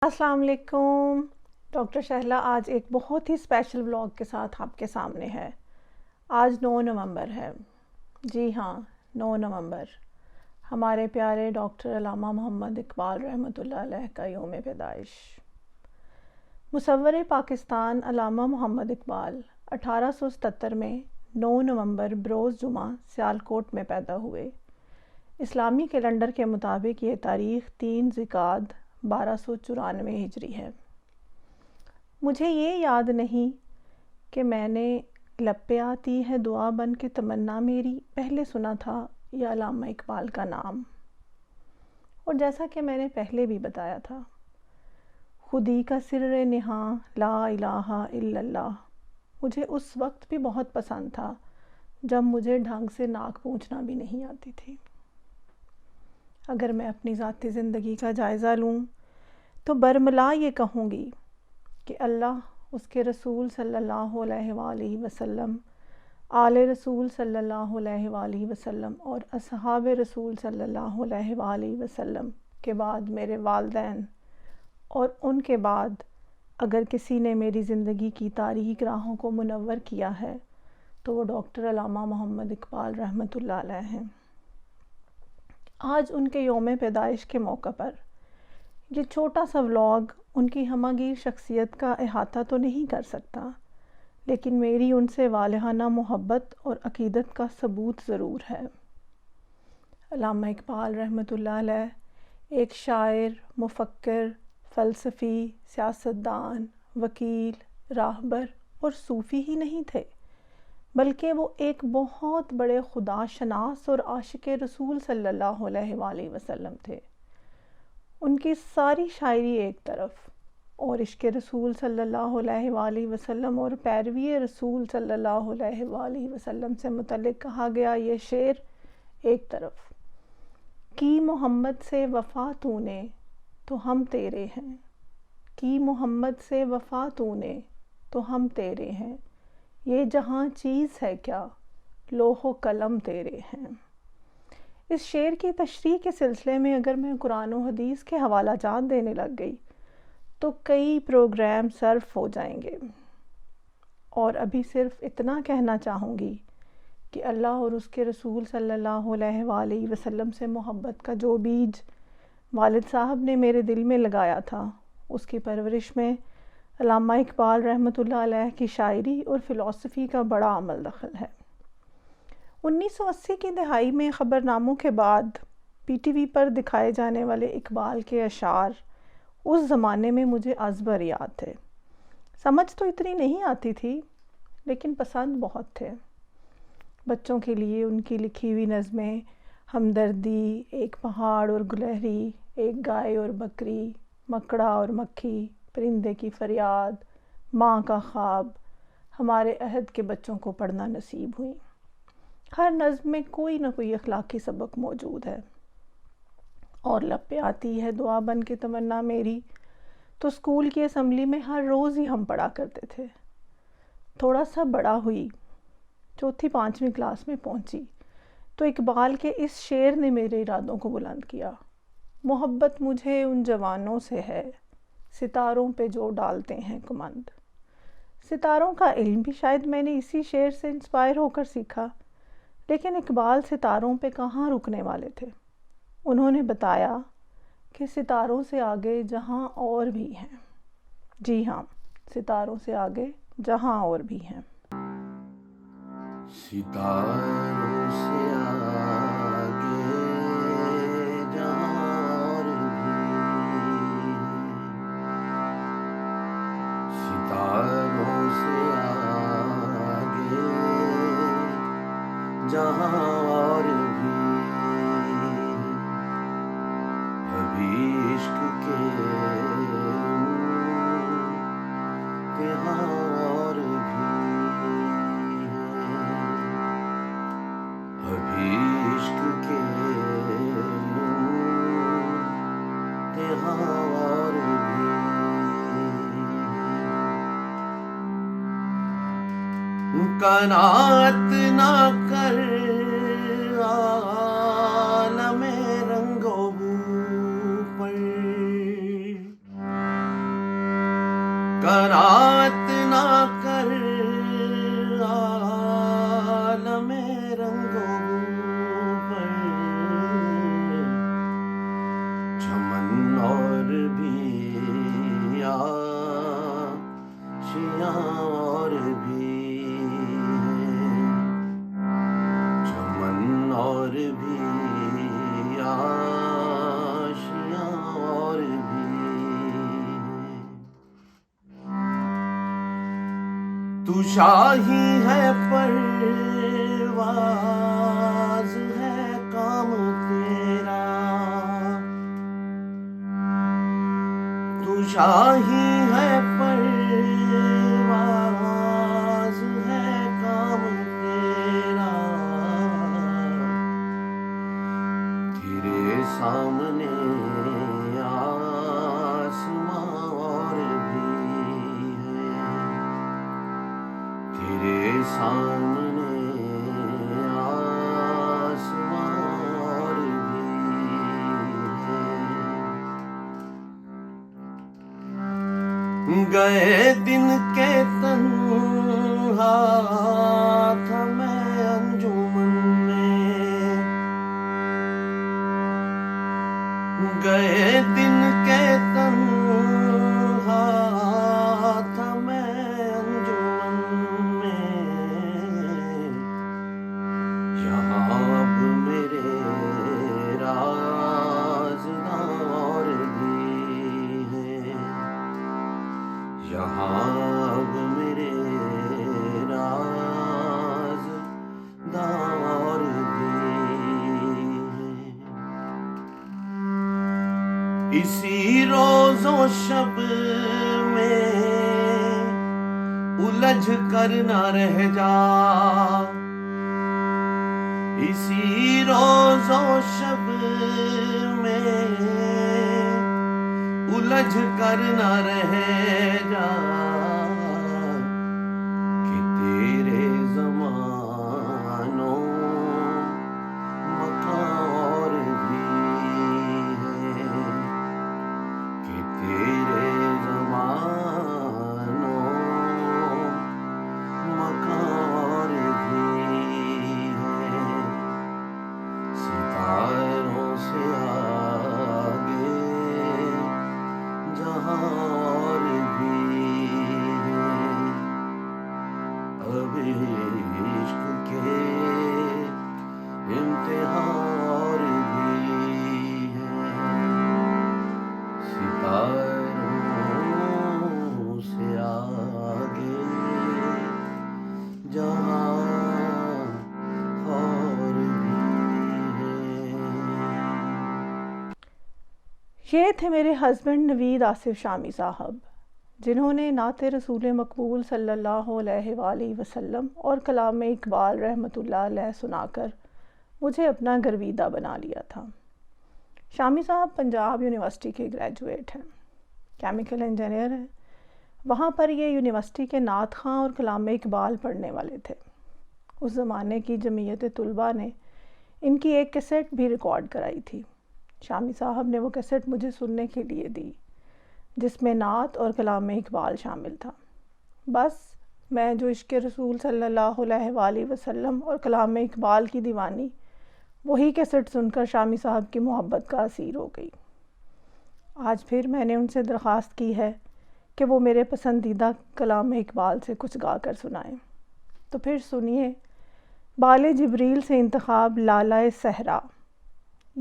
السلام علیکم. ڈاکٹر شہلا آج ایک بہت ہی اسپیشل ولاگ کے ساتھ آپ کے سامنے ہے. آج 9 نومبر ہے. جی ہاں، 9 نومبر ہمارے پیارے ڈاکٹر علامہ محمد اقبال رحمۃ اللہ علیہ کا یوم پیدائش. مصور پاکستان علامہ محمد اقبال 1877 میں 9 نومبر بروز جمعہ سیالکوٹ میں پیدا ہوئے. اسلامی کیلنڈر کے مطابق یہ تاریخ 3 ذی-القعدہ 1294 ہجری ہے. مجھے یہ یاد نہیں کہ میں نے لب پہ آتی ہے دعا بن کے تمنا میری پہلے سنا تھا یا علامہ اقبال کا نام. اور جیسا کہ میں نے پہلے بھی بتایا تھا، خودی کا سر نہاں لا الہ الا اللہ مجھے اس وقت بھی بہت پسند تھا جب مجھے ڈھنگ سے ناک پونچھنا بھی نہیں آتی تھی. اگر میں اپنی ذاتی زندگی کا جائزہ لوں تو برملا یہ کہوں گی کہ اللہ، اس کے رسول صلی اللہ علیہ وآلہ وسلم، آل رسول صلی اللہ علیہ وآلہ وسلم اور اصحاب رسول صلی اللہ علیہ وآلہ وسلم کے بعد میرے والدین، اور ان کے بعد اگر کسی نے میری زندگی کی تاریک راہوں کو منور کیا ہے تو وہ ڈاکٹر علامہ محمد اقبال رحمۃ اللہ علیہ ہیں. آج ان کے یوم پیدائش کے موقع پر یہ چھوٹا سا ولاگ ان کی ہمہ گیر شخصیت کا احاطہ تو نہیں کر سکتا، لیکن میری ان سے والہانہ محبت اور عقیدت کا ثبوت ضرور ہے. علامہ اقبال رحمۃ اللہ علیہ ایک شاعر، مفکر، فلسفی، سیاستدان، وکیل، راہبر اور صوفی ہی نہیں تھے، بلکہ وہ ایک بہت بڑے خدا شناس اور عاشق رسول صلی اللہ علیہ وآلہ وسلم تھے. ان کی ساری شاعری ایک طرف اور عشق رسول صلی اللہ علیہ وآلہ وسلم اور پیروی رسول صلی اللہ علیہ وآلہ وسلم سے متعلق کہا گیا یہ شعر ایک طرف. کی محمد سے وفا تو نے تو ہم تیرے ہیں، کی محمد سے وفا تو نے تو ہم تیرے ہیں، یہ جہاں چیز ہے کیا لوح و قلم تیرے ہیں. اس شعر کی تشریح کے سلسلے میں اگر میں قرآن و حدیث کے حوالہ جات دینے لگ گئی تو کئی پروگرام صرف ہو جائیں گے، اور ابھی صرف اتنا کہنا چاہوں گی کہ اللہ اور اس کے رسول صلی اللہ علیہ وآلہ وسلم سے محبت کا جو بیج والد صاحب نے میرے دل میں لگایا تھا، اس کی پرورش میں علامہ اقبال رحمۃ اللہ علیہ کی شاعری اور فلسفی کا بڑا عمل دخل ہے. 1980 کی دہائی میں خبرناموں کے بعد پی ٹی وی پر دکھائے جانے والے اقبال کے اشعار اس زمانے میں مجھے ازبر یاد تھے. سمجھ تو اتنی نہیں آتی تھی لیکن پسند بہت تھے. بچوں کے لیے ان کی لکھی ہوئی نظمیں ہمدردی، ایک پہاڑ اور گلہری، ایک گائے اور بکری، مکڑا اور مکھی، پرندے کی فریاد، ماں کا خواب ہمارے عہد کے بچوں کو پڑھنا نصیب ہوئی. ہر نظم میں کوئی نہ کوئی اخلاقی سبق موجود ہے. اور لب پہ آتی ہے دعا بن کے تمنا میری تو اسکول کی اسمبلی میں ہر روز ہی ہم پڑھا کرتے تھے. تھوڑا سا بڑا ہوئی، چوتھی 5ویں کلاس میں پہنچی تو اقبال کے اس شعر نے میرے ارادوں کو بلند کیا. محبت مجھے ان جوانوں سے ہے ستاروں پہ جو ڈالتے ہیں کمند. ستاروں کا علم بھی شاید میں نے اسی شعر سے انسپائر ہو کر سیکھا، لیکن اقبال ستاروں پہ کہاں رکنے والے تھے. انہوں نے بتایا کہ ستاروں سے آگے جہاں اور بھی ہیں. جی ہاں، ستاروں سے آگے جہاں اور بھی ہیں. ستاروں سے آگے جہاں اور بھی، ستاروں سے آگے جہاں اور بھی، ابھی عشق کے یہاں اور بھی، ابھی عشق کے یہاں اور بھی. قناعت نہ کر عالم رنگ و بو پر، اور بھی آشیاں اور بھی تو شاہی ہے پرواز ہے کام تیرا تو شاہی ہے پرواز ہے کام تیرا تیرے سامنے آسماں اور بھی ہے تیرے سامنے آسماں اور بھی ہے گئے دن کے تنہا تھا میں انجمن میں گئے دن کے تنہا تھا میں انجمن میں یہاں اب میرے رازداں اور بھی ہیں یہاں اب میرے رازداں اور بھی ہیں اسی روز و شب میں الجھ کر نہ رہ جا اسی روز و شب میں الجھ کر نہ رہ جا کہ تیرے زمانوں مکان اور بھی ہے کہ تیرے زمانوں مکان اور بھی ہے ستاروں سے آگے جہاں اور بھی ہے اب عشق کے امتحان اور بھی ہے ستاروں سے آگے جہاں اور بھی ہے یہ تھے میرے ہسبینڈ نوید آصف شامی صاحب، جنہوں نے نعت رسول مقبول صلی اللہ علیہ وآلہ وسلم اور کلام اقبال رحمۃ اللہ علیہ سنا کر مجھے اپنا گرویدہ بنا لیا تھا۔ شامی صاحب پنجاب یونیورسٹی کے گریجویٹ ہیں، کیمیکل انجینئر ہیں۔ وہاں پر یہ یونیورسٹی کے نعت خواں اور کلام اقبال پڑھنے والے تھے۔ اس زمانے کی جمعیت طلباء نے ان کی ایک کیسٹ بھی ریکارڈ کرائی تھی۔ شامی صاحب نے وہ کیسٹ مجھے سننے کے لیے دی، جس میں نعت اور کلام اقبال شامل تھا۔ بس میں جو عشق رسول صلی اللہ علیہ وآلہ وسلم اور کلام اقبال کی دیوانی، وہی کیسٹ سن کر شامی صاحب کی محبت کا اسیر ہو گئی۔ آج پھر میں نے ان سے درخواست کی ہے کہ وہ میرے پسندیدہ کلام اقبال سے کچھ گا کر سنائیں۔ تو پھر سنیے بال جبریل سے انتخاب لالۂ صحرا،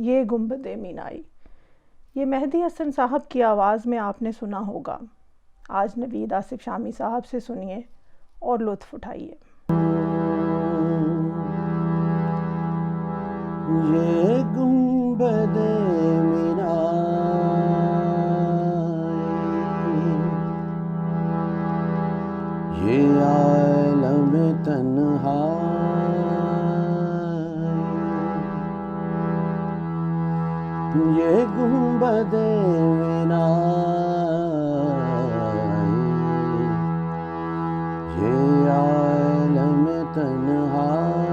یہ گنبد مینائی۔ یہ مہدی حسن صاحب کی آواز میں آپ نے سنا ہوگا۔ آج نوید آصف شامی صاحب سے سنیے اور لطف اٹھائیے۔ یہ گنبد مینائی، یہ عالم تنہائی، یہ گنبد مینائی، یہ عالم تنہائی،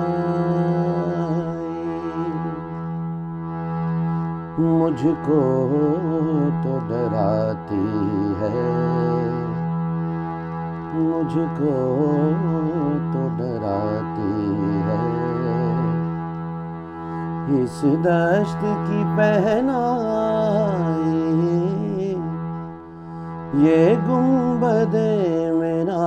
مجھ کو تو ڈراتی ہے، مجھ کو تو ڈراتی ہے، اس دشت کی پہنائی، یہ گنبد مینائی،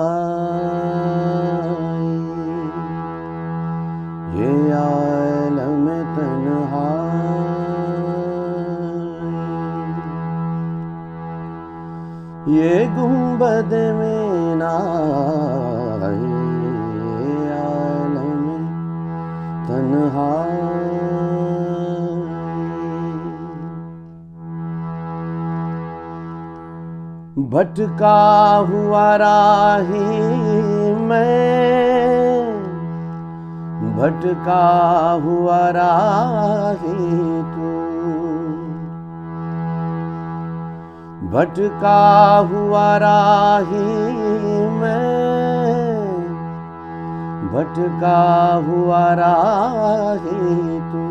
یہ عالم یہ گنبد مینار عالم تنہائی. بھٹکا ہوا راہی میں، بھٹکا ہوا راہی تو، بھٹکا ہوا راہی میں، بھٹکا ہوا راہی تو،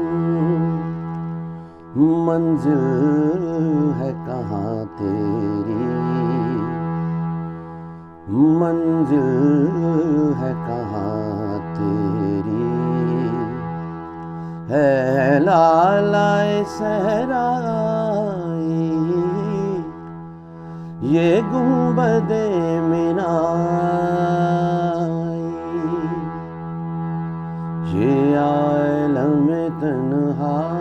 منزل ہے کہاں تیری، منزل ہے کہاں تیری، ہے لالائے صحرائی یہ گنبد مینائی، یہ عالم تنہائی.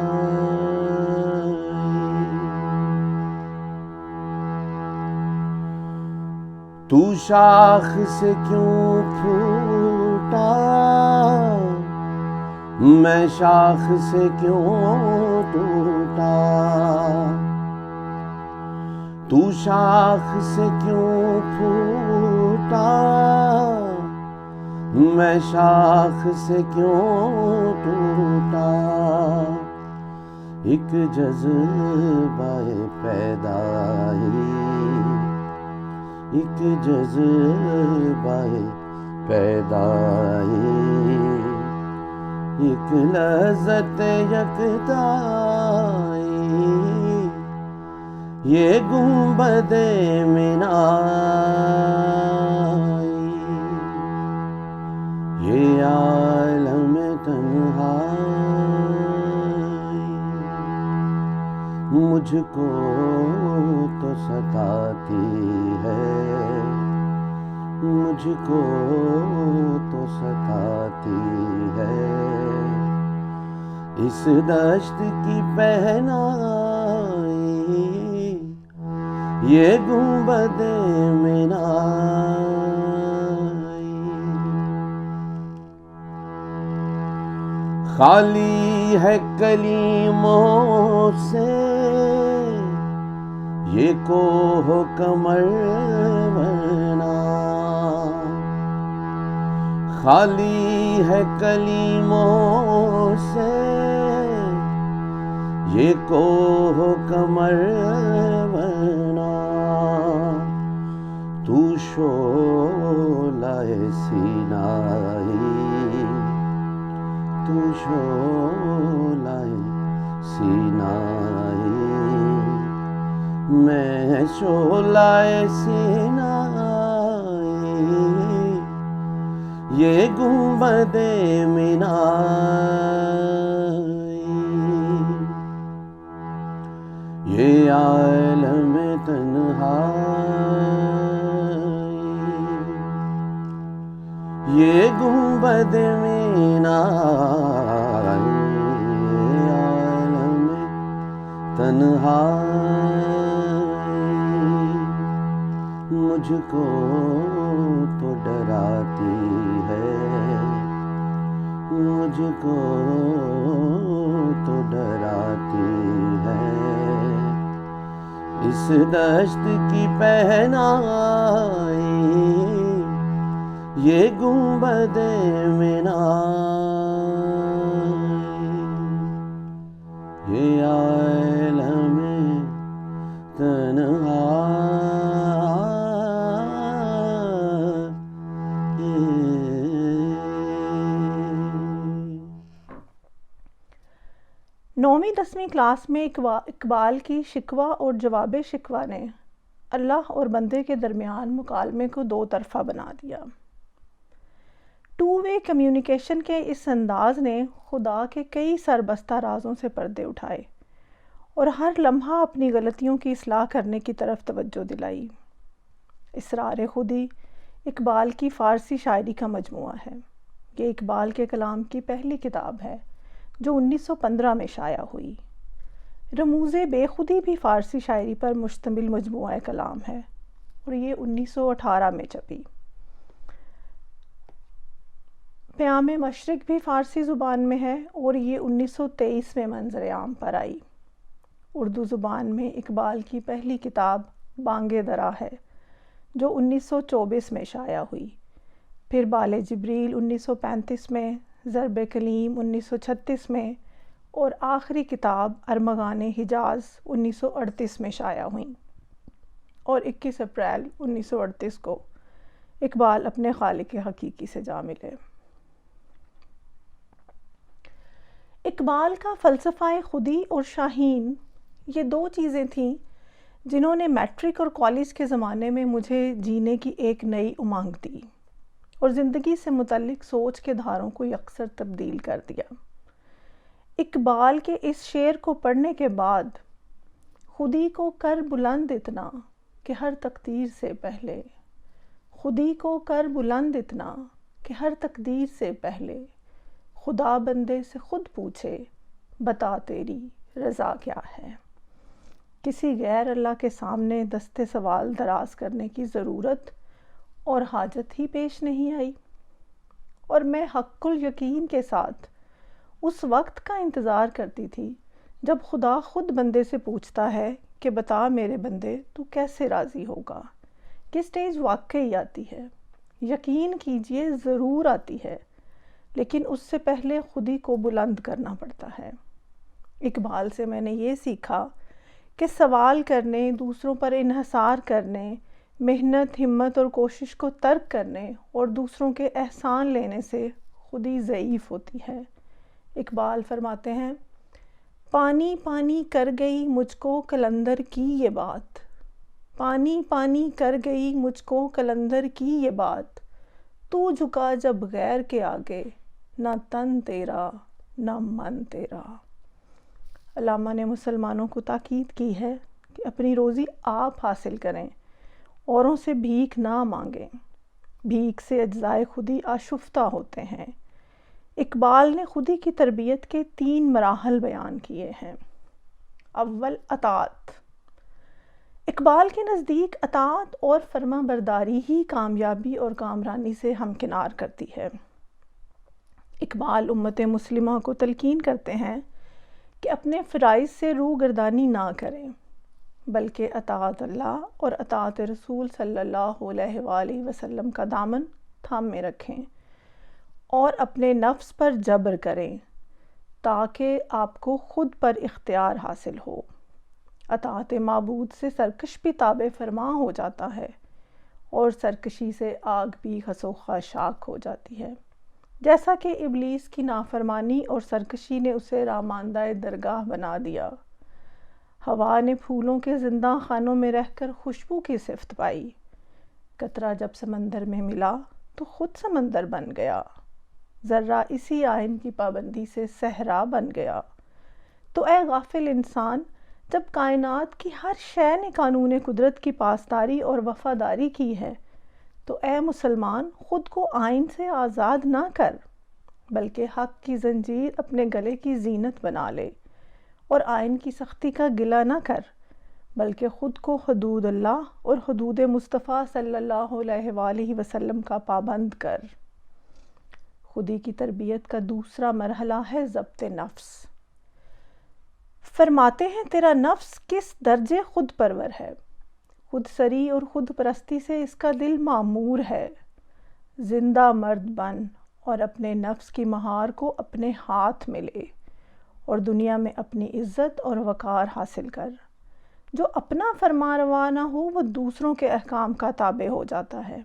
تو شاخ سے کیوں پھوٹا، میں شاخ سے کیوں ٹوٹا، تو شاخ سے کیوں پھوٹا، میں شاخ سے کیوں ٹوٹا. ایک جذبہ پیدائی، ایک جذبہ پیدائی، ایک لذت یکتائی یہ گنبد مینائی، یہ عالم تنہائی. مجھ کو تو ستاتی ہے، مجھ کو تو ستاتی ہے اس دشت کی پہنائی یہ گنبد مینائی. خالی ہے کلیموں سے یہ کوہ کمر ورنہ، خالی ہے کلیموں سے یہ کوہ کمر ورنہ. تو شعلہ سینائی، تو شعلہ سینائی، میں شعلہ سینائی یہ گنبد مینائی، یہ عالم تنہائی یہ گنبد مینائی، عالم تنہائی. مجھ کو تو ڈراتی ہے، مجھ کو تو ڈراتی ہے اس دشت کی پہنائی یہ گنبد مینائی، یہ عالم نویں 10ویں کلاس میں اقبال کی شکوہ اور جواب شکوہ نے اللہ اور بندے کے درمیان مکالمے کو دو طرفہ بنا دیا. ٹو وے کمیونیکیشن کے اس انداز نے خدا کے کئی سربستہ رازوں سے پردے اٹھائے اور ہر لمحہ اپنی غلطیوں کی اصلاح کرنے کی طرف توجہ دلائی. اسرار خودی اقبال کی فارسی شاعری کا مجموعہ ہے. یہ اقبال کے کلام کی پہلی کتاب ہے جو 1915 میں شائع ہوئی. رموز بے خودی بھی فارسی شاعری پر مشتمل مجموعہ کلام ہے اور یہ 1918 میں چھپی۔ پیام مشرق بھی فارسی زبان میں ہے اور یہ 1923 میں منظر عام پر آئی۔ اردو زبان میں اقبال کی پہلی کتاب بانگ درا ہے جو 1924 میں شائع ہوئی، پھر بال جبریل 1935 میں، ضرب کلیم 1936 میں، اور آخری کتاب ارمغان حجاز 1938 میں شائع ہوئیں، اور 21 اپریل 1938 کو اقبال اپنے خالق حقیقی سے جا ملے۔ اقبال کا فلسفہ خودی اور شاہین یہ دو چیزیں تھیں جنہوں نے میٹرک اور کالج کے زمانے میں مجھے جینے کی ایک نئی امنگ دی اور زندگی سے متعلق سوچ کے دھاروں کو یکسر تبدیل کر دیا۔ اقبال کے اس شعر کو پڑھنے کے بعد خودی کو کر بلند اتنا کہ ہر تقدیر سے پہلے، خودی کو کر بلند اتنا کہ ہر تقدیر سے پہلے، خدا بندے سے خود پوچھے بتا تیری رضا کیا ہے۔ کسی غیر اللہ کے سامنے دستے سوال دراز کرنے کی ضرورت اور حاجت ہی پیش نہیں آئی، اور میں حق الیقین کے ساتھ اس وقت کا انتظار کرتی تھی جب خدا خود بندے سے پوچھتا ہے کہ بتا میرے بندے تو کیسے راضی ہوگا۔ یہ سٹیج واقعی آتی ہے، یقین کیجئے ضرور آتی ہے، لیکن اس سے پہلے خودی کو بلند کرنا پڑتا ہے۔ اقبال سے میں نے یہ سیکھا کہ سوال کرنے، دوسروں پر انحصار کرنے، محنت، ہمت اور کوشش کو ترک کرنے اور دوسروں کے احسان لینے سے خودی ضعیف ہوتی ہے۔ اقبال فرماتے ہیں، پانی پانی کر گئی مجھ کو قلندر کی یہ بات، پانی پانی کر گئی مجھ کو قلندر کی یہ بات، تو جھکا جب غیر کے آگے، نہ تن تیرا نہ من تیرا۔ علامہ نے مسلمانوں کو تاکید کی ہے کہ اپنی روزی آپ حاصل کریں، اوروں سے بھیک نہ مانگیں، بھیک سے اجزائے خودی آشفتہ ہوتے ہیں۔ اقبال نے خودی کی تربیت کے 3 مراحل بیان کیے ہیں۔ اول، اطاعت۔ اقبال کے نزدیک اطاعت اور فرما برداری ہی کامیابی اور کامرانی سے ہمکنار کرتی ہے۔ اقبال امت مسلمہ کو تلقین کرتے ہیں کہ اپنے فرائض سے روگردانی نہ کریں، بلکہ اطاعت اللہ اور اطاعت رسول صلی اللہ علیہ وآلہ وسلم کا دامن تھامے رکھیں اور اپنے نفس پر جبر کریں تاکہ آپ کو خود پر اختیار حاصل ہو۔ اطاعت معبود سے سرکش بھی تابع فرما ہو جاتا ہے اور سرکشی سے آگ بھی خس و خاشاک ہو جاتی ہے، جیسا کہ ابلیس کی نافرمانی اور سرکشی نے اسے راماندہ درگاہ بنا دیا۔ ہوا نے پھولوں کے زندہ خانوں میں رہ کر خوشبو کی صفت پائی، قطرہ جب سمندر میں ملا تو خود سمندر بن گیا، ذرہ اسی آئین کی پابندی سے صحرا بن گیا۔ تو اے غافل انسان، جب کائنات کی ہر شے نے قانون قدرت کی پاسداری اور وفاداری کی ہے تو اے مسلمان خود کو آئین سے آزاد نہ کر، بلکہ حق کی زنجیر اپنے گلے کی زینت بنا لے، اور آئین کی سختی کا گلہ نہ کر، بلکہ خود کو حدود اللہ اور حدود مصطفیٰ صلی اللہ علیہ وآلہ وسلم کا پابند کر۔ خودی کی تربیت کا دوسرا مرحلہ ہے ضبط نفس۔ فرماتے ہیں تیرا نفس کس درجے خود پرور ہے، خود سری اور خود پرستی سے اس کا دل معمور ہے۔ زندہ مرد بن اور اپنے نفس کی مہار کو اپنے ہاتھ میں لے اور دنیا میں اپنی عزت اور وقار حاصل کر۔ جو اپنا فرما روا نہ ہو وہ دوسروں کے احکام کا تابع ہو جاتا ہے۔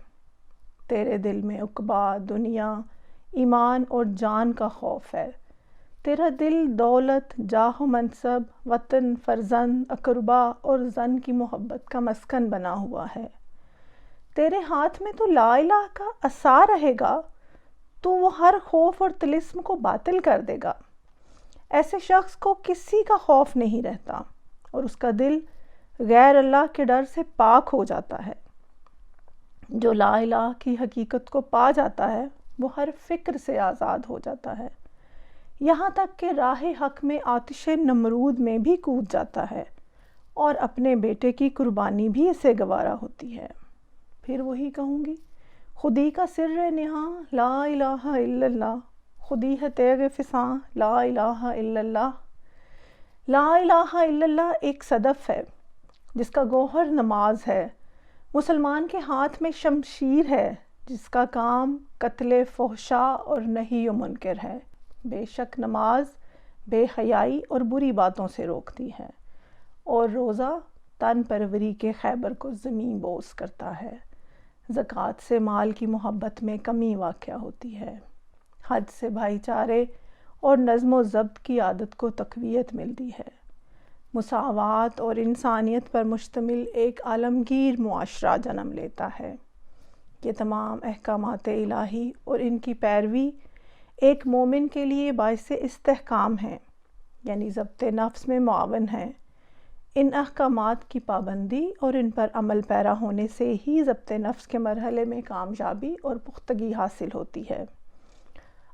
تیرے دل میں عقبہ، دنیا، ایمان اور جان کا خوف ہے۔ تیرا دل دولت، جاہ و منصب، وطن، فرزند، اقربا اور زن کی محبت کا مسکن بنا ہوا ہے۔ تیرے ہاتھ میں تو لا الہ کا عصا رہے گا تو وہ ہر خوف اور طلسم کو باطل کر دے گا۔ ایسے شخص کو کسی کا خوف نہیں رہتا اور اس کا دل غیر اللہ کے ڈر سے پاک ہو جاتا ہے۔ جو لا الہ کی حقیقت کو پا جاتا ہے وہ ہر فکر سے آزاد ہو جاتا ہے، یہاں تک کہ راہ حق میں آتش نمرود میں بھی کود جاتا ہے اور اپنے بیٹے کی قربانی بھی اسے گوارا ہوتی ہے۔ پھر وہی کہوں گی، خودی کا سر نہاں لا الہ الا اللہ، خودی ہے تیغ فساں لا الہ الا اللہ۔ لا الہ الا اللہ ایک صدف ہے جس کا گوہر نماز ہے، مسلمان کے ہاتھ میں شمشیر ہے جس کا کام قتل فحشا اور نہی و منکر ہے۔ بے شک نماز بے حیائی اور بری باتوں سے روکتی ہے، اور روزہ تن پروری کے خیبر کو زمین بوس کرتا ہے۔ زکوٰۃ سے مال کی محبت میں کمی واقع ہوتی ہے، حج سے بھائی چارے اور نظم و ضبط کی عادت کو تقویت ملتی ہے، مساوات اور انسانیت پر مشتمل ایک عالمگیر معاشرہ جنم لیتا ہے۔ یہ تمام احکامات الہی اور ان کی پیروی ایک مومن کے لیے باعث استحکام ہیں، یعنی ضبط نفس میں معاون ہیں۔ ان احکامات کی پابندی اور ان پر عمل پیرا ہونے سے ہی ضبط نفس کے مرحلے میں کامیابی اور پختگی حاصل ہوتی ہے۔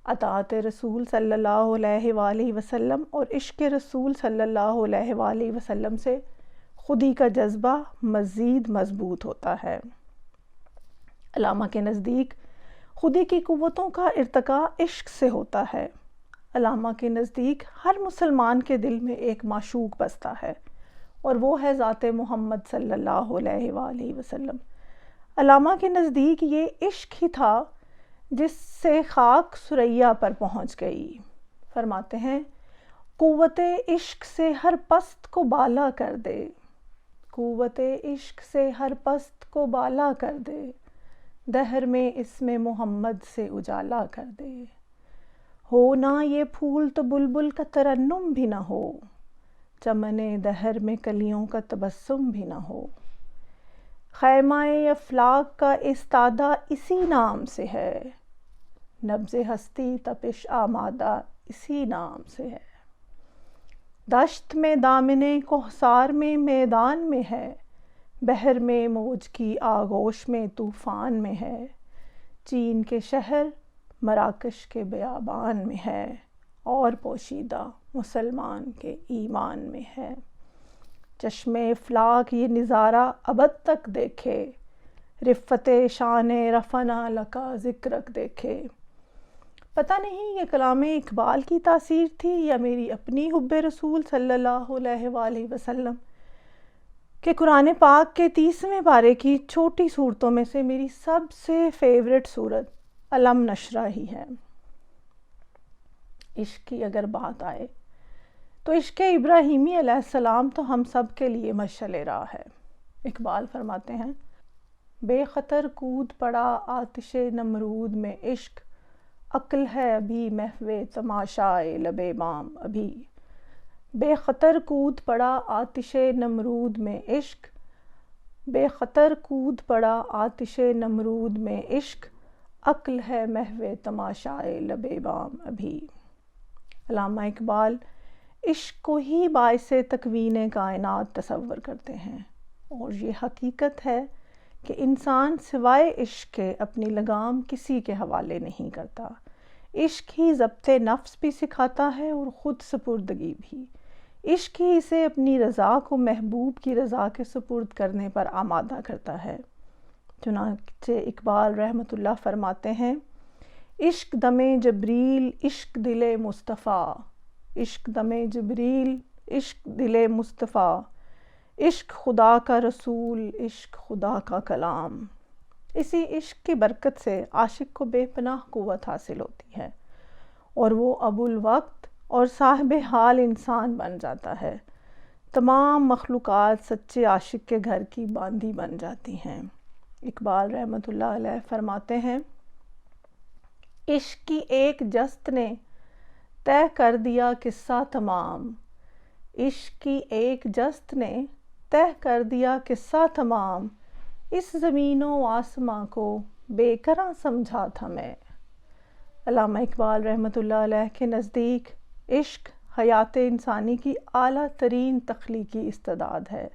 اطاعت رسول صلی اللہ علیہ وآلہ وسلم اور عشق رسول صلی اللہ علیہ وآلہ وسلم سے خودی کا جذبہ مزید مضبوط ہوتا ہے۔ علامہ کے نزدیک خودی کی قوتوں کا ارتقاء عشق سے ہوتا ہے۔ علامہ کے نزدیک ہر مسلمان کے دل میں ایک معشوق بستا ہے، اور وہ ہے ذات محمد صلی اللہ علیہ وآلہ وسلم۔ علامہ کے نزدیک یہ عشق ہی تھا جس سے خاک ثریا پر پہنچ گئی۔ فرماتے ہیں، قوت عشق سے ہر پست کو بالا کر دے، قوت عشق سے ہر پست کو بالا کر دے، دہر میں اسم محمد سے اجالا کر دے۔ ہو نہ یہ پھول تو بلبل کا ترنم بھی نہ ہو، چمن دہر میں کلیوں کا تبسم بھی نہ ہو۔ خیمہ افلاک کا استادہ اسی نام سے ہے، نبض ہستی تپش آمادہ اسی نام سے ہے۔ دشت میں دامن کوہسار میں میدان میں ہے، بحر میں موج کی آغوش میں طوفان میں ہے۔ چین کے شہر مراکش کے بیابان میں ہے، اور پوشیدہ مسلمان کے ایمان میں ہے۔ چشم افلاک یہ نظارہ ابد تک دیکھے، رفت شان رفنا لکا ذکرک دیکھے۔ پتہ نہیں یہ کلام اقبال کی تاثیر تھی یا میری اپنی حب رسول صلی اللہ علیہ وآلہ وسلم کہ قرآن پاک کے 30ویں پارے کی چھوٹی صورتوں میں سے میری سب سے فیورٹ صورت علم نشرہ ہی ہے۔ عشق کی اگر بات آئے تو عشق ابراہیمی علیہ السلام تو ہم سب کے لیے مشعل راہ ہے۔ اقبال فرماتے ہیں، بے خطر کود پڑا آتش نمرود میں عشق، عقل ہے ابھی محو تماشائے لب بام ابھی۔ بے خطر کود پڑا آتش نمرود میں عشق، بے خطر کود پڑا آتش نمرود میں عشق، عقل ہے محو تماشائے لب بام ابھی۔ علامہ اقبال عشق کو ہی باعث تکوین کائنات تصور کرتے ہیں، اور یہ حقیقت ہے کہ انسان سوائے عشق کے اپنی لگام کسی کے حوالے نہیں کرتا۔ عشق ہی ضبط نفس بھی سکھاتا ہے اور خود سپردگی بھی۔ عشق ہی اسے اپنی رضا کو محبوب کی رضا کے سپرد کرنے پر آمادہ کرتا ہے۔ چنانچہ اقبال رحمۃ اللہ فرماتے ہیں، عشق دم جبریل عشق دل مصطفیٰ، عشق دم جبریل عشق دل مصطفیٰ، عشق خدا کا رسول عشق خدا کا کلام۔ اسی عشق کی برکت سے عاشق کو بے پناہ قوت حاصل ہوتی ہے، اور وہ ابو الوقت اور صاحب حال انسان بن جاتا ہے۔ تمام مخلوقات سچے عاشق کے گھر کی باندھی بن جاتی ہیں۔ اقبال رحمۃ اللہ علیہ فرماتے ہیں، عشق کی ایک جست نے طے کر دیا قصہ تمام، عشق کی ایک جست نے طے کر دیا قصہ تمام، اس زمین و آسماں کو بے کراں سمجھا تھا میں۔ علامہ اقبال رحمۃ اللہ علیہ کے نزدیک عشق حیات انسانی کی اعلیٰ ترین تخلیقی استعداد ہے۔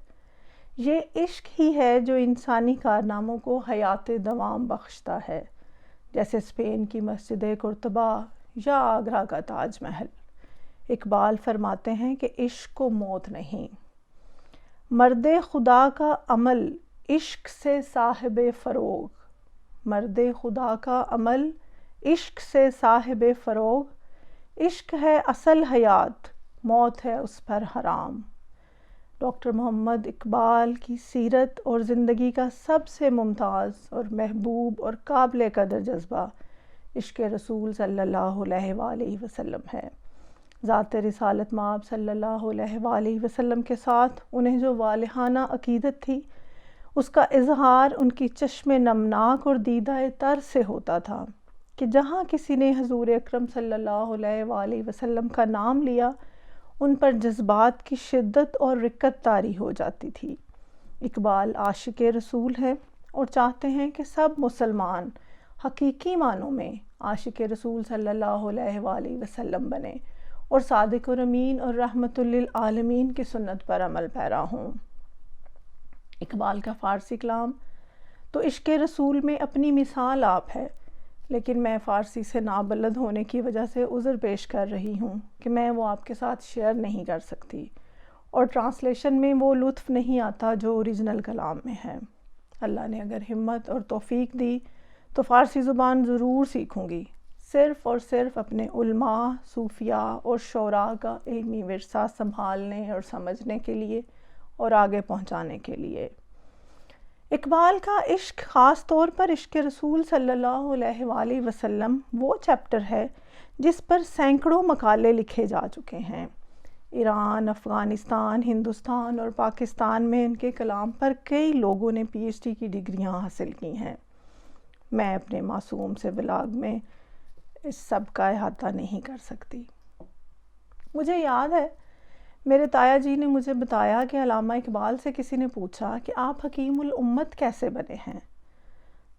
یہ عشق ہی ہے جو انسانی کارناموں کو حیات دوام بخشتا ہے، جیسے اسپین کی مسجد قرطبہ یا آگرہ کا تاج محل۔ اقبال فرماتے ہیں کہ عشق کو موت نہیں، مرد خدا کا عمل عشق سے صاحب فروغ، مرد خدا کا عمل عشق سے صاحب فروغ، عشق ہے اصل حیات، موت ہے اس پر حرام۔ ڈاکٹر محمد اقبال کی سیرت اور زندگی کا سب سے ممتاز اور محبوب اور قابل قدر جذبہ عشق رسول صلی اللہ علیہ وآلہ وسلم ہے۔ ذات رسالت مآب صلی اللہ علیہ وآلہ وسلم کے ساتھ انہیں جو والہانہ عقیدت تھی، اس کا اظہار ان کی چشم نمناک اور دیدہ تر سے ہوتا تھا کہ جہاں کسی نے حضور اکرم صلی اللہ علیہ وآلہ وسلم کا نام لیا، ان پر جذبات کی شدت اور رقت طاری ہو جاتی تھی۔ اقبال عاشق رسول ہیں اور چاہتے ہیں کہ سب مسلمان حقیقی معنوں میں عاشق رسول صلی اللہ علیہ وآلہ وسلم بنے اور صادق اور امین اور رحمت للعالمین کی سنت پر عمل پیرا ہوں۔ اقبال کا فارسی کلام تو عشق رسول میں اپنی مثال آپ ہے، لیکن میں فارسی سے نابلد ہونے کی وجہ سے عذر پیش کر رہی ہوں کہ میں وہ آپ کے ساتھ شیئر نہیں کر سکتی، اور ٹرانسلیشن میں وہ لطف نہیں آتا جو اوریجنل کلام میں ہے۔ اللہ نے اگر ہمت اور توفیق دی تو فارسی زبان ضرور سیکھوں گی، صرف اور صرف اپنے علماء، صوفیاء اور شعراء کا علمی ورثہ سنبھالنے اور سمجھنے کے لیے اور آگے پہنچانے کے لیے۔ اقبال کا عشق خاص طور پر عشق رسول صلی اللہ علیہ وآلہ وسلم وہ چیپٹر ہے جس پر سینکڑوں مقالے لکھے جا چکے ہیں۔ ایران، افغانستان، ہندوستان اور پاکستان میں ان کے کلام پر کئی لوگوں نے پی ایچ ڈی کی ڈگریاں حاصل کی ہیں۔ میں اپنے معصوم سے ولاگ میں اس سب کا احاطہ نہیں کر سکتی۔ مجھے یاد ہے میرے تایا جی نے مجھے بتایا کہ علامہ اقبال سے کسی نے پوچھا کہ آپ حکیم الامت کیسے بنے ہیں،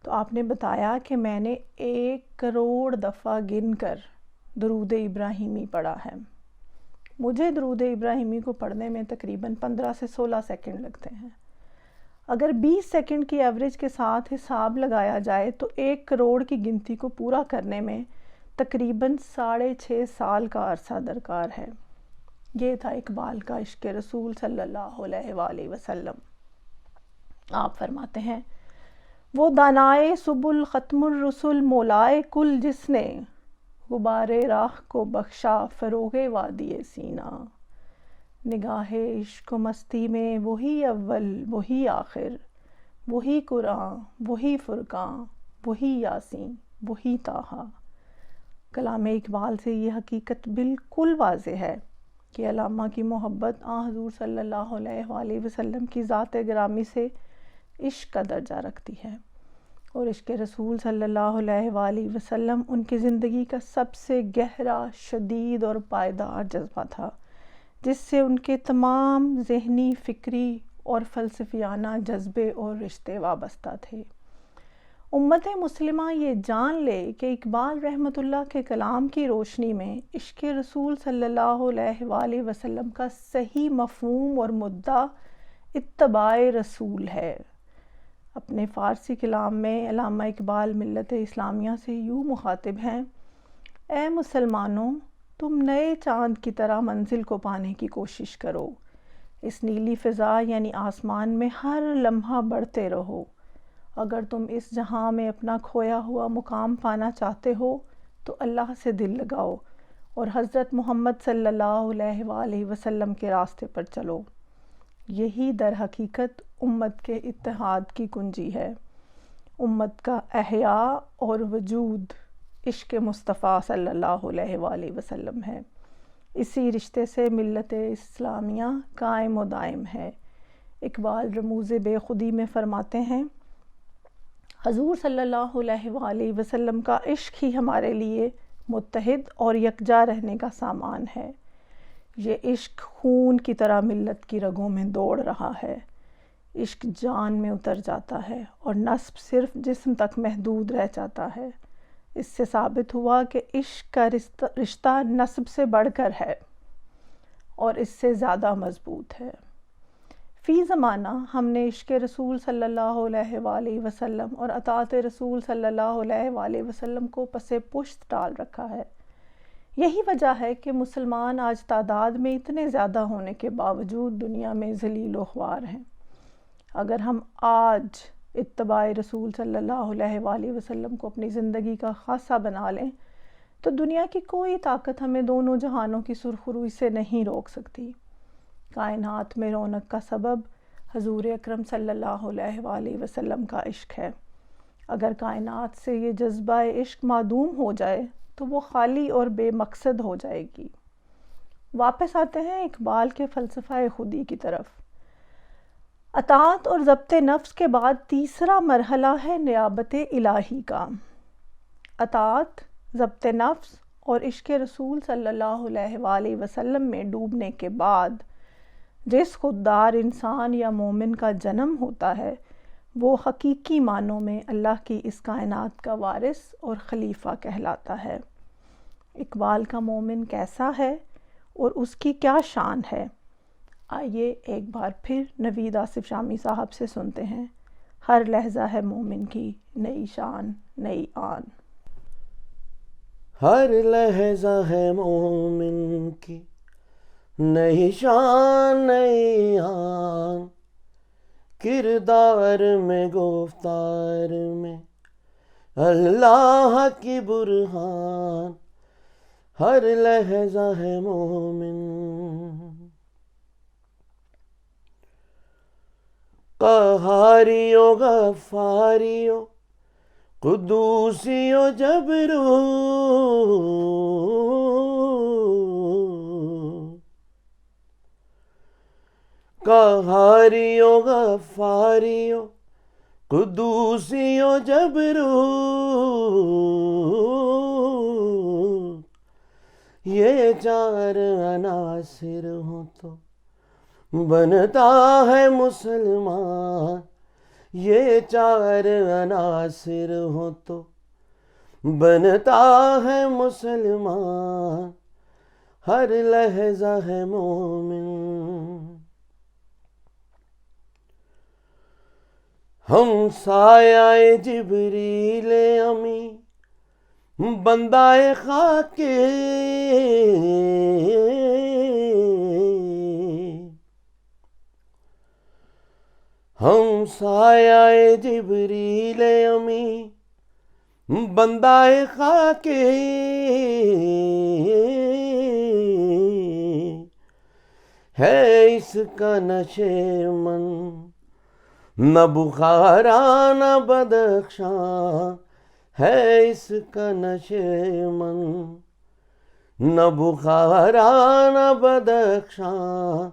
تو آپ نے بتایا کہ میں نے 1 کروڑ دفعہ گن کر درود ابراہیمی پڑھا ہے۔ مجھے درود ابراہیمی کو پڑھنے میں تقریباً 15 سے 16 سیکنڈ لگتے ہیں۔ اگر 20 سیکنڈ کی ایوریج کے ساتھ حساب لگایا جائے تو 1 کروڑ کی گنتی کو پورا کرنے میں تقریباً 6.5 سال کا عرصہ درکار ہے۔ یہ تھا اقبال کا عشق رسول صلی اللہ علیہ وآلہ وسلم۔ آپ فرماتے ہیں، وہ دانائے سبل ختم الرسل مولائے کل جس نے غبار راہ کو بخشا فروغ وادی سینا، نگاہ عشق و مستی میں وہی اول وہی آخر، وہی قرآن وہی فرقان وہی یاسین وہی طٰہٰ۔ کلام اقبال سے یہ حقیقت بالکل واضح ہے کہ علامہ کی محبت حضور صلی اللہ علیہ وآلہ وسلم کی ذات گرامی سے عشق کا درجہ رکھتی ہے، اور عشق رسول صلی اللہ علیہ وآلہ وسلم ان کی زندگی کا سب سے گہرا، شدید اور پائیدار جذبہ تھا، جس سے ان کے تمام ذہنی، فکری اور فلسفیانہ جذبے اور رشتے وابستہ تھے۔ امت مسلمہ یہ جان لے کہ اقبال رحمۃ اللہ کے کلام کی روشنی میں عشق رسول صلی اللہ علیہ وآلہ وسلم کا صحیح مفہوم اور مدعا اتباع رسول ہے۔ اپنے فارسی کلام میں علامہ اقبال ملت اسلامیہ سے یوں مخاطب ہیں، اے مسلمانوں، تم نئے چاند کی طرح منزل کو پانے کی کوشش کرو، اس نیلی فضا یعنی آسمان میں ہر لمحہ بڑھتے رہو۔ اگر تم اس جہاں میں اپنا کھویا ہوا مقام پانا چاہتے ہو تو اللہ سے دل لگاؤ اور حضرت محمد صلی اللہ علیہ وآلہ وسلم کے راستے پر چلو۔ یہی در حقیقت امت کے اتحاد کی کنجی ہے۔ امت کا احیاء اور وجود عشق مصطفیٰ صلی اللہ علیہ وآلہ وسلم ہے۔ اسی رشتے سے ملت اسلامیہ قائم و دائم ہے۔ اقبال رموز بے خودی میں فرماتے ہیں، حضور صلی اللہ علیہ وآلہ وسلم کا عشق ہی ہمارے لیے متحد اور یکجا رہنے کا سامان ہے۔ یہ عشق خون کی طرح ملت کی رگوں میں دوڑ رہا ہے۔ عشق جان میں اتر جاتا ہے اور نسب صرف جسم تک محدود رہ جاتا ہے۔ اس سے ثابت ہوا کہ عشق کا رشتہ نسب سے بڑھ کر ہے اور اس سے زیادہ مضبوط ہے۔ فی زمانہ ہم نے عشق رسول صلی اللہ علیہ وآلہ وسلم اور اطاعت رسول صلی اللہ علیہ وآلہ وسلم کو پس پشت ڈال رکھا ہے۔ یہی وجہ ہے کہ مسلمان آج تعداد میں اتنے زیادہ ہونے کے باوجود دنیا میں ذلیل و خوار ہیں۔ اگر ہم آج اتباع رسول صلی اللہ علیہ وآلہ وسلم کو اپنی زندگی کا خاصہ بنا لیں تو دنیا کی کوئی طاقت ہمیں دونوں جہانوں کی سرخروئی سے نہیں روک سکتی۔ کائنات میں رونق کا سبب حضور اکرم صلی اللہ علیہ وآلہ وسلم کا عشق ہے۔ اگر کائنات سے یہ جذبہ عشق معدوم ہو جائے تو وہ خالی اور بے مقصد ہو جائے گی۔ واپس آتے ہیں اقبال کے فلسفہ خودی کی طرف۔ اطاعت اور ضبط نفس کے بعد تیسرا مرحلہ ہے نیابت الہی کا۔ اطاعت، ضبط نفس اور عشق رسول صلی اللہ علیہ وآلہ وسلم میں ڈوبنے کے بعد جس خوددار انسان یا مومن کا جنم ہوتا ہے وہ حقیقی معنوں میں اللہ کی اس کائنات کا وارث اور خلیفہ کہلاتا ہے۔ اقبال کا مومن کیسا ہے اور اس کی کیا شان ہے؟ آئیے ایک بار پھر نوید آصف شامی صاحب سے سنتے ہیں۔ ہر لحظہ ہے مومن کی نئی شان نئی آن۔ ہر لحظہ ہے مومن کی نئی شان نئی آن، کردار میں گفتار میں اللہ کی برہان، ہر لحظہ ہے مومن۔ قہاریو غفاریو قدوسیو جبرو، قہاریو غفاریو قدوسیو جبرو، یہ چار عناصر ہوں تو بنتا ہے مسلمان، یہ چار عناصر ہوں تو بنتا ہے مسلمان، ہر لحظہ ہے مومن۔ ہم سایہ جبریل امی بندہ خاک، ہم سایہ جبریل امی بندہ خاک، ہے اس کا نشے من نہ بخارا نہ بدخشاں، ہے اس کا نشے من نہ بخارا نہ بدخشاں،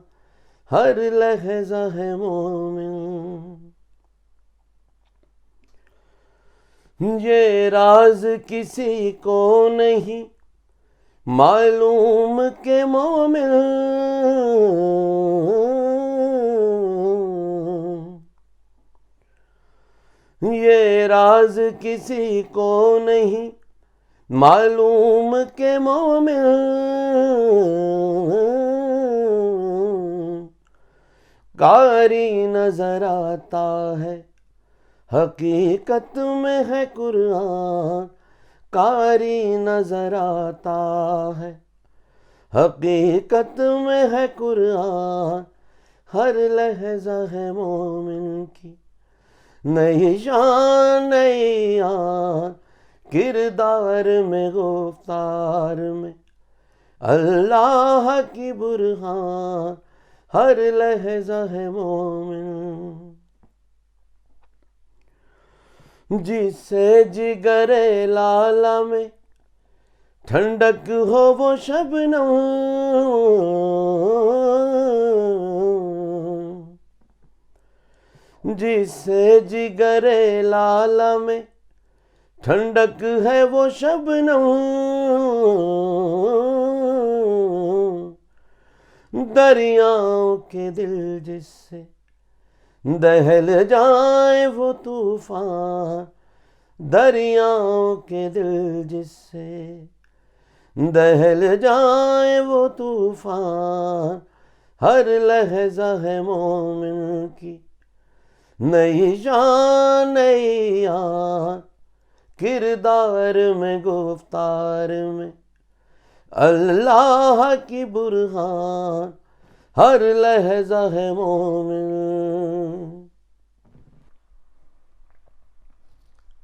ہر لحظہ ہے مومن۔ یہ راز کسی کو نہیں معلوم کہ مومن یہ راز کسی کو نہیں معلوم کہ مومن قاری نظر آتا ہے حقیقت میں ہے قرآن، قاری نظر آتا ہے حقیقت میں ہے قرآن، ہر لحظہ ہے مومن کی نئی شان نئی آن، کردار میں گفتار میں اللہ کی برہان، ہر لحظہ ہے مومن۔ جس سے جگر لالا میں ٹھنڈک ہو وہ شبنم، جس سے جگر لالا میں ٹھنڈک ہے وہ شبنم، دریاؤں کے دل جس سے دہل جائیں وہ طوفان، دریاؤں کے دل جس سے دہل جائیں وہ طوفان، ہر لحظہ ہے مومن کی نئی شان نئی آن، کردار میں گفتار میں اللہ کی برہان، ہر لحظہ ہے مومن۔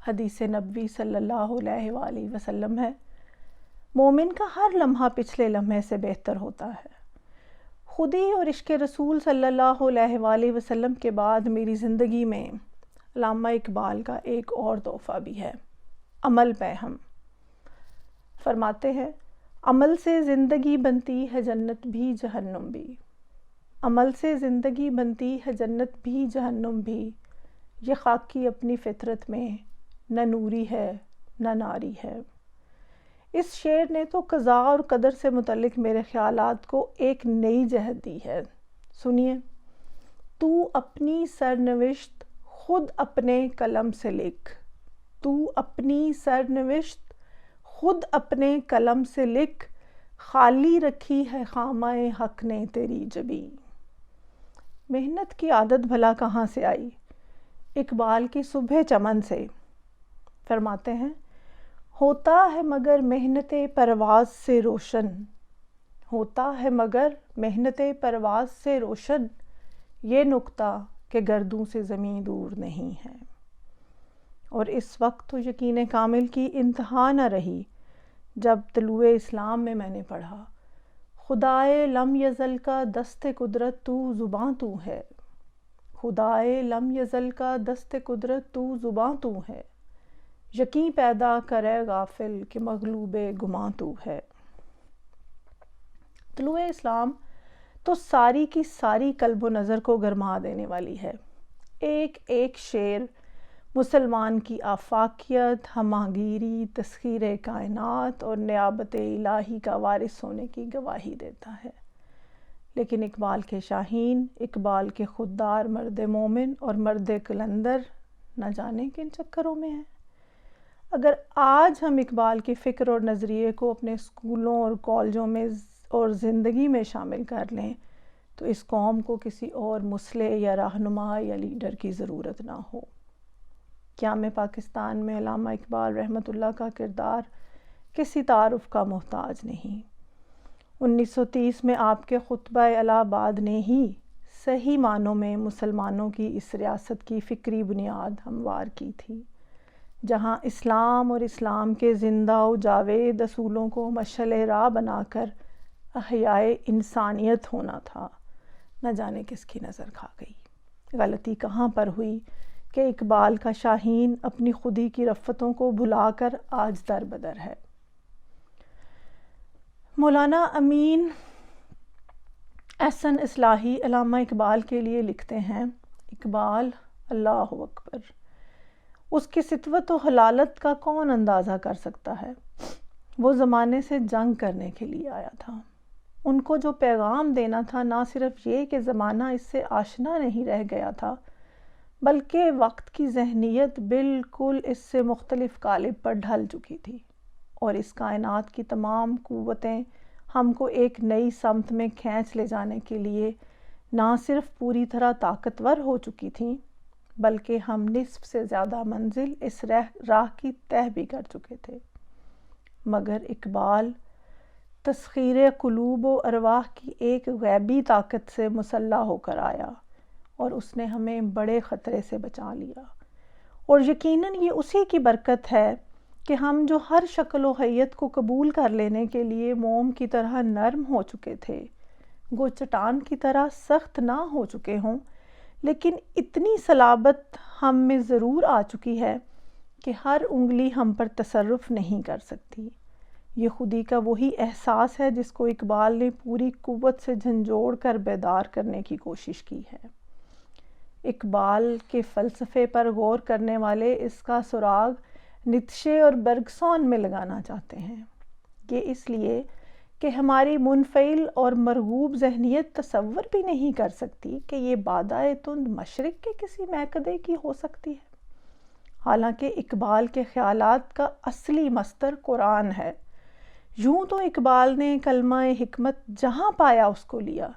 حدیث نبوی صلی اللہ علیہ وآلہ وسلم ہے، مومن کا ہر لمحہ پچھلے لمحے سے بہتر ہوتا ہے۔ خودی اور عشق رسول صلی اللہ علیہ وآلہ وسلم کے بعد میری زندگی میں علامہ اقبال کا ایک اور تحفہ بھی ہے، عمل پہ ہم۔ فرماتے ہیں، عمل سے زندگی بنتی ہے جنت بھی جہنم بھی، عمل سے زندگی بنتی ہے جنت بھی جہنم بھی، یہ خاکی اپنی فطرت میں نہ نوری ہے نہ ناری ہے۔ اس شعر نے تو قضاء اور قدر سے متعلق میرے خیالات کو ایک نئی جہت دی ہے۔ سنیے، تو اپنی سرنوشت خود اپنے قلم سے لکھ، تو اپنی سرنوشت خود اپنے قلم سے لکھ، خالی رکھی ہے خامہ حق نے تیری جبیں۔ محنت کی عادت بھلا کہاں سے آئی؟ اقبال کی صبح چمن سے۔ فرماتے ہیں، ہوتا ہے مگر محنت پرواز سے روشن، ہوتا ہے مگر محنت پرواز سے روشن، یہ نکتہ کہ گردوں سے زمین دور نہیں ہے۔ اور اس وقت تو یقین کامل کی انتہا نہ رہی جب طلوع اسلام میں نے پڑھا، خدائے لم یزل کا دست قدرت تو زباں تو ہے، خدائے لم یزل کا دست قدرت تو زباں تو ہے، یقین پیدا کرے غافل کہ مغلوب گماں تو ہے۔ طلوع اسلام تو ساری کی ساری قلب و نظر کو گرما دینے والی ہے۔ ایک ایک شعر مسلمان کی آفاقیت، ہماگیری، تسخیر کائنات اور نیابت الہی کا وارث ہونے کی گواہی دیتا ہے۔ لیکن اقبال کے شاہین، اقبال کے خوددار مرد مومن اور مرد قلندر نہ جانے کن چکروں میں ہیں۔ اگر آج ہم اقبال کی فکر اور نظریے کو اپنے اسکولوں اور کالجوں میں اور زندگی میں شامل کر لیں تو اس قوم کو کسی اور مصلح یا رہنما یا لیڈر کی ضرورت نہ ہو۔ قیام پاکستان میں علامہ اقبال رحمۃ اللہ کا کردار کسی تعارف کا محتاج نہیں۔ 1930 میں آپ کے خطبہ الہ آباد نے ہی صحیح معنوں میں مسلمانوں کی اس ریاست کی فکری بنیاد ہموار کی تھی، جہاں اسلام اور اسلام کے زندہ و جاوید اصولوں کو مشعل راہ بنا کر احیائے انسانیت ہونا تھا۔ نہ جانے کس کی نظر کھا گئی، غلطی کہاں پر ہوئی کہ اقبال کا شاہین اپنی خودی کی رفتوں کو بھلا کر آج در بدر ہے۔ مولانا امین احسن اصلاحی علامہ اقبال کے لیے لکھتے ہیں، اقبال اللہ اکبر، اس کی سطوت و حلالت کا کون اندازہ کر سکتا ہے؟ وہ زمانے سے جنگ کرنے کے لیے آیا تھا۔ ان کو جو پیغام دینا تھا نہ صرف یہ کہ زمانہ اس سے آشنا نہیں رہ گیا تھا، بلکہ وقت کی ذہنیت بالکل اس سے مختلف قالب پر ڈھل چکی تھی، اور اس کائنات کی تمام قوتیں ہم کو ایک نئی سمت میں کھینچ لے جانے کے لیے نہ صرف پوری طرح طاقتور ہو چکی تھیں، بلکہ ہم نصف سے زیادہ منزل اس راہ کی طے بھی کر چکے تھے۔ مگر اقبال تسخیر قلوب و ارواح کی ایک غیبی طاقت سے مسلح ہو کر آیا، اور اس نے ہمیں بڑے خطرے سے بچا لیا۔ اور یقیناً یہ اسی کی برکت ہے کہ ہم جو ہر شکل و حیت کو قبول کر لینے کے لیے موم کی طرح نرم ہو چکے تھے، گو چٹان کی طرح سخت نہ ہو چکے ہوں، لیکن اتنی صلابت ہم میں ضرور آ چکی ہے کہ ہر انگلی ہم پر تصرف نہیں کر سکتی۔ یہ خودی کا وہی احساس ہے جس کو اقبال نے پوری قوت سے جھنجھوڑ کر بیدار کرنے کی کوشش کی ہے۔ اقبال کے فلسفے پر غور کرنے والے اس کا سراغ نیتشے اور برگسون میں لگانا چاہتے ہیں۔ یہ اس لیے کہ ہماری منفعل اور مرغوب ذہنیت تصور بھی نہیں کر سکتی کہ یہ بادائے تند مشرق کے کسی میکدے کی ہو سکتی ہے، حالانکہ اقبال کے خیالات کا اصلی مصدر قرآن ہے۔ یوں تو اقبال نے کلمہ حکمت جہاں پایا اس کو لیا،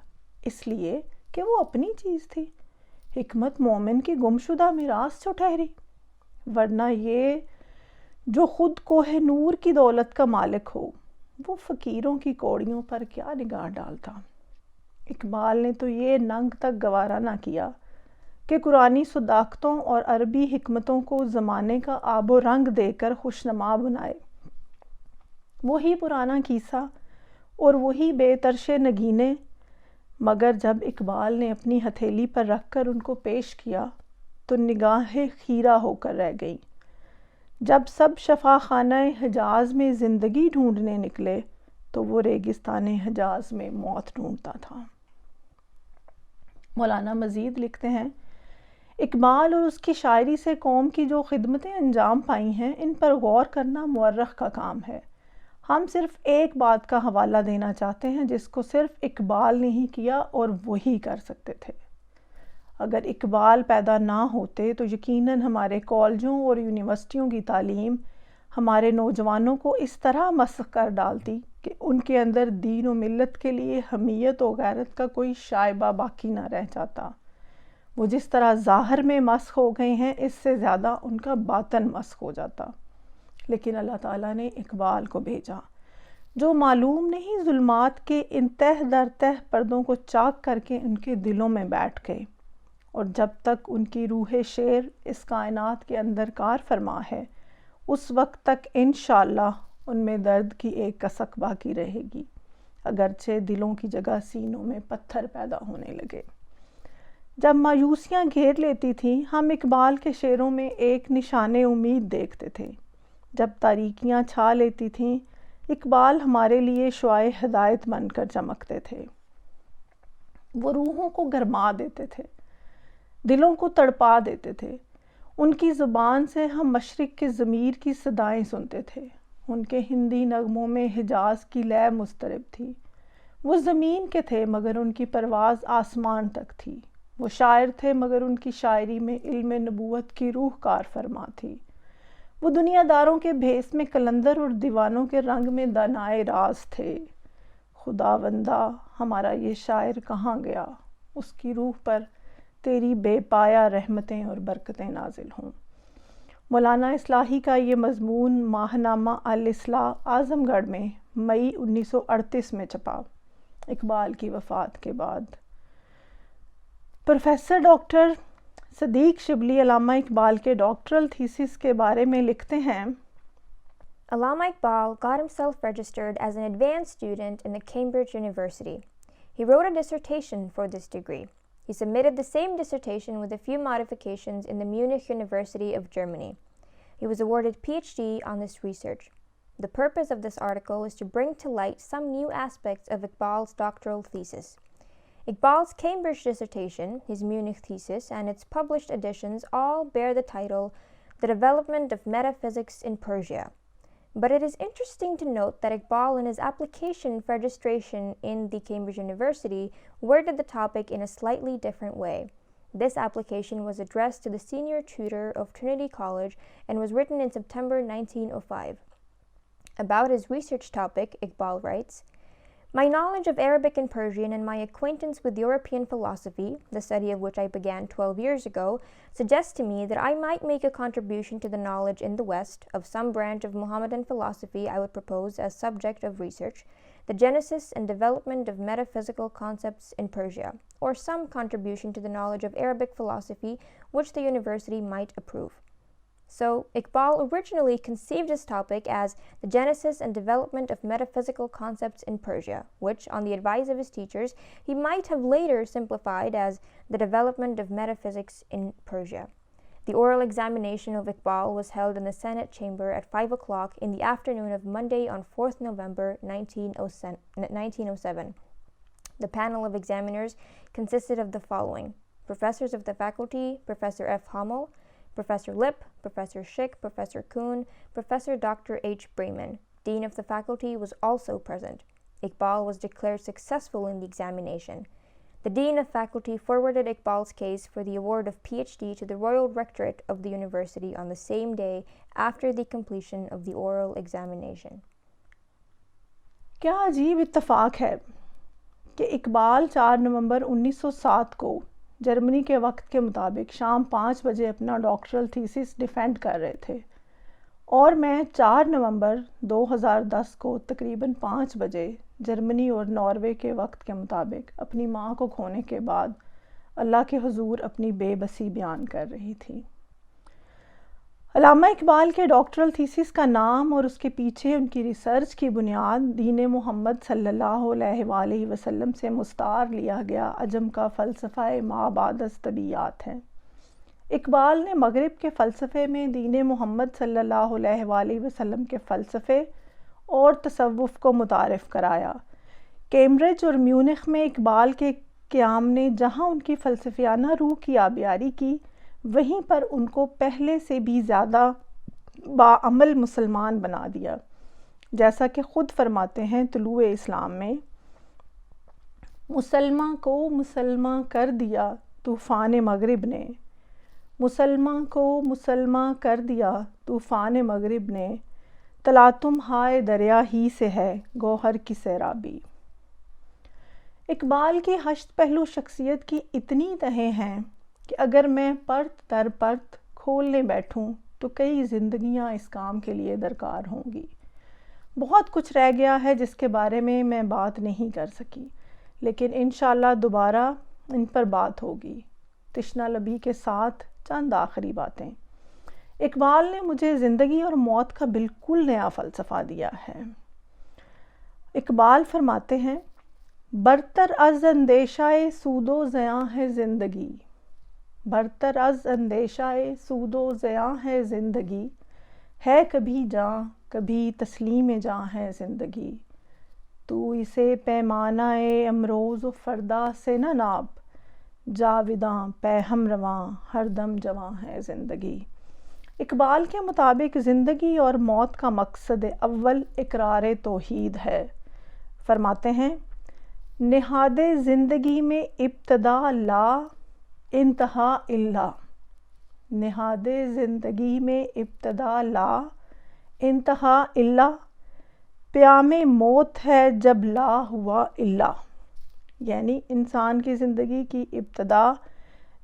اس لیے کہ وہ اپنی چیز تھی۔ حکمت مومن کی گمشدہ میراث جو ٹھہری، ورنہ یہ جو خود کوہ نور کی دولت کا مالک ہو، وہ فقیروں کی کوڑیوں پر کیا نگاہ ڈالتا۔ اقبال نے تو یہ ننگ تک گوارا نہ کیا کہ قرآنی صداقتوں اور عربی حکمتوں کو زمانے کا آب و رنگ دے کر خوشنما بنائے۔ وہی پرانا قصہ اور وہی بے ترش نگینے، مگر جب اقبال نے اپنی ہتھیلی پر رکھ کر ان کو پیش کیا تو نگاہیں خیرہ ہو کر رہ گئیں۔ جب سب شفا خانہ حجاز میں زندگی ڈھونڈنے نکلے تو وہ ریگستان حجاز میں موت ڈھونڈتا تھا۔ مولانا مزید لکھتے ہیں، اقبال اور اس کی شاعری سے قوم کی جو خدمتیں انجام پائی ہیں ان پر غور کرنا مورخ کا کام ہے۔ ہم صرف ایک بات کا حوالہ دینا چاہتے ہیں جس کو صرف اقبال نے ہی کیا اور وہی کر سکتے تھے۔ اگر اقبال پیدا نہ ہوتے تو یقیناً ہمارے کالجوں اور یونیورسٹیوں کی تعلیم ہمارے نوجوانوں کو اس طرح مسخ کر ڈالتی کہ ان کے اندر دین و ملت کے لیے حمیت و غیرت کا کوئی شائبہ باقی نہ رہ جاتا۔ وہ جس طرح ظاہر میں مسخ ہو گئے ہیں اس سے زیادہ ان کا باطن مسخ ہو جاتا۔ لیکن اللہ تعالیٰ نے اقبال کو بھیجا جو معلوم نہیں ظلمات کے ان تہ در تہ پردوں کو چاک کر کے ان کے دلوں میں بیٹھ گئے، اور جب تک ان کی روح شعر اس کائنات کے اندر کار فرما ہے اس وقت تک انشاءاللہ ان میں درد کی ایک کسک باقی رہے گی، اگرچہ دلوں کی جگہ سینوں میں پتھر پیدا ہونے لگے۔ جب مایوسیاں گھیر لیتی تھیں ہم اقبال کے شعروں میں ایک نشان امید دیکھتے تھے، جب تاریکیاں چھا لیتی تھیں اقبال ہمارے لیے شعاع ہدایت بن کر چمکتے تھے۔ وہ روحوں کو گرما دیتے تھے، دلوں کو تڑپا دیتے تھے۔ ان کی زبان سے ہم مشرق کے ضمیر کی صدائیں سنتے تھے۔ ان کے ہندی نغموں میں حجاز کی لے مضطرب تھی۔ وہ زمین کے تھے مگر ان کی پرواز آسمان تک تھی۔ وہ شاعر تھے مگر ان کی شاعری میں علم نبوت کی روح کار فرما تھی۔ وہ دنیا داروں کے بھیس میں قلندر اور دیوانوں کے رنگ میں دانائے راز تھے۔ خداوندہ ہمارا یہ شاعر کہاں گیا، اس کی روح پر تیری بے پایا رحمتیں اور برکتیں نازل ہوں۔ مولانا اصلاحی کا یہ مضمون ماہنامہ الاصلاح اعظم گڑھ میں مئی 1938 میں چھپا، اقبال کی وفات کے بعد۔ پروفیسر ڈاکٹر صدیق شبلی علامہ اقبال کے ڈاکٹرل تھیسس کے بارے میں لکھتے ہیں، Allama Iqbal got himself registered as an advanced student in the Cambridge University. He wrote a dissertation for this degree. He submitted the same dissertation with a few modifications in the Munich University of Germany. He was awarded PhD on this research. The purpose of this article is to bring to light some new aspects of Iqbal's doctoral thesis. Iqbal's Cambridge dissertation, his Munich thesis, and its published editions all bear the title The Development of Metaphysics in Persia. But it is interesting to note that Iqbal, in his application for registration in the Cambridge University, worded the topic in a slightly different way. This application was addressed to the senior tutor of Trinity College and was written in September 1905. About his research topic, Iqbal writes, My knowledge of Arabic and Persian and my acquaintance with European philosophy, the study of which I began 12 years ago, suggests to me that I might make a contribution to the knowledge in the West of some branch of Mohammedan philosophy I would propose as subject of research, the genesis and development of metaphysical concepts in Persia, or some contribution to the knowledge of Arabic philosophy which the university might approve. So, Iqbal originally conceived his topic as the genesis and development of metaphysical concepts in Persia, which, on the advice of his teachers, he might have later simplified as the development of metaphysics in Persia. The oral examination of Iqbal was held in the Senate chamber at 5 o'clock in the afternoon of Monday on 4th November 1907. The panel of examiners consisted of the following: professors of the faculty, Professor F. Hummel, Professor Lipp, Professor Schick, Professor Kuhn, Professor Dr. H. Bremen. Dean of the faculty was also present. Iqbal was declared successful in the examination. The Dean of Faculty forwarded Iqbal's case for the award of PhD to the Royal Rectorate of the University on the same day after the completion of the oral examination. کیا عجیب اتفاق ہے کہ اقبال 4 نومبر 1907 کو جرمنی کے وقت کے مطابق شام 5 بجے اپنا ڈاکٹرل تھیسس ڈیفینڈ کر رہے تھے، اور میں 4 نومبر 2010 کو تقریباً 5 بجے جرمنی اور ناروے کے وقت کے مطابق اپنی ماں کو کھونے کے بعد اللہ کے حضور اپنی بے بسی بیان کر رہی تھی۔ علامہ اقبال کے ڈاکٹرل تھیسس کا نام اور اس کے پیچھے ان کی ریسرچ کی بنیاد دین محمد صلی اللہ علیہ وآلہ وسلم سے مستعار لیا گیا عجم کا فلسفہ ما بعد از طبیعیات ہے۔ اقبال نے مغرب کے فلسفے میں دین محمد صلی اللہ علیہ وآلہ وسلم کے فلسفے اور تصوف کو متعارف کرایا۔ کیمبرج اور میونخ میں اقبال کے قیام نے جہاں ان کی فلسفیانہ روح کی آبیاری کی، وہیں پر ان کو پہلے سے بھی زیادہ باعمل مسلمان بنا دیا۔ جیسا کہ خود فرماتے ہیں طلوع اسلام میں، مسلمان کو مسلمان کر دیا طوفان مغرب نے، مسلمان کو مسلمان کر دیا طوفان مغرب نے، تلاطم ہائے دریا ہی سے ہے گوہر کی سیرابی۔ اقبال کی ہشت پہلو شخصیت کی اتنی تہیں ہیں کہ اگر میں پرت در پرت کھولنے بیٹھوں تو کئی زندگیاں اس کام کے لیے درکار ہوں گی۔ بہت کچھ رہ گیا ہے جس کے بارے میں بات نہیں کر سکی، لیکن انشاءاللہ دوبارہ ان پر بات ہوگی۔ تشنا لبی کے ساتھ چند آخری باتیں۔ اقبال نے مجھے زندگی اور موت کا بالکل نیا فلسفہ دیا ہے۔ اقبال فرماتے ہیں، برتر از اندیشہ سود و زیاں ہے زندگی، برتر از اندیشہ سود و زیاں ہے زندگی، ہے کبھی جاں کبھی تسلیم جاں ہے زندگی، تو اسے پیمانہ امروز و فردا سے نہ ناپ، جاوداں پہ ہم رواں ہر دم جواں ہے زندگی۔ اقبال کے مطابق زندگی اور موت کا مقصد اول اقرار توحید ہے۔ فرماتے ہیں، نہاد زندگی میں ابتدا لا انتہا الا، نہاد زندگی میں ابتدا لا انتہا الا، پیام موت ہے جب لا ہوا الا۔ یعنی انسان کی زندگی کی ابتدا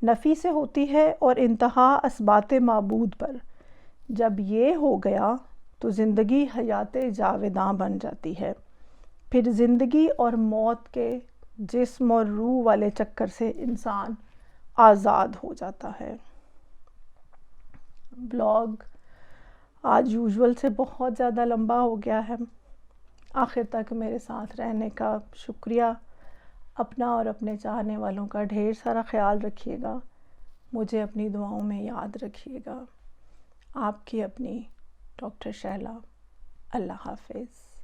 نفی سے ہوتی ہے اور انتہا اثبات معبود پر۔ جب یہ ہو گیا تو زندگی حیات جاوداں بن جاتی ہے، پھر زندگی اور موت کے جسم اور روح والے چکر سے انسان آزاد ہو جاتا ہے۔ بلاگ آج یوزول سے بہت زیادہ لمبا ہو گیا ہے۔ آخر تک میرے ساتھ رہنے کا شکریہ۔ اپنا اور اپنے چاہنے والوں کا ڈھیر سارا خیال رکھیے گا۔ مجھے اپنی دعاؤں میں یاد رکھیے گا۔ آپ کی اپنی ڈاکٹر شہلا۔ اللہ حافظ۔